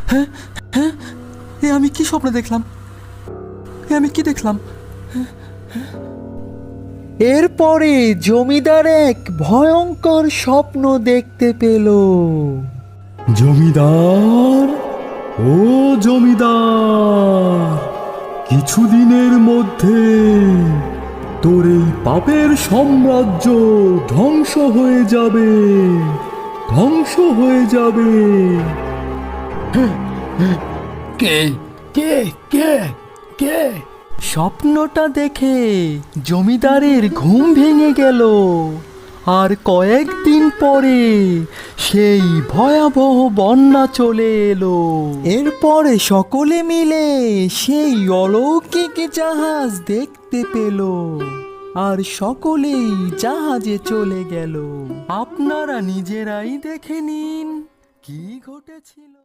হ্যাঁ হ্যাঁ, এ আমি কি স্বপ্ন দেখলাম? এ আমি কি দেখলাম? এরপরে জমিদার এক ভয়ঙ্কর স্বপ্ন দেখতে পেল। জমিদার, ও জমিদার, কিছুদিনের মধ্যে তোর এই পাপের সাম্রাজ্য ধ্বংস হয়ে যাবে, ধ্বংস হয়ে যাবে। কে কে কে কে? স্বপ্নটা দেখে জমিদারের ঘুম ভেঙে গেল। আর কয়েকদিন পরে সেই ভয়াবহ বন্যা চলে এলো। এরপরে সকলে মিলে সেই অলৌকিক জাহাজ দেখতে পেল, আর সকলেই জাহাজে চলে গেল। আপনারা নিজেরাই দেখে নিন কি ঘটেছিল।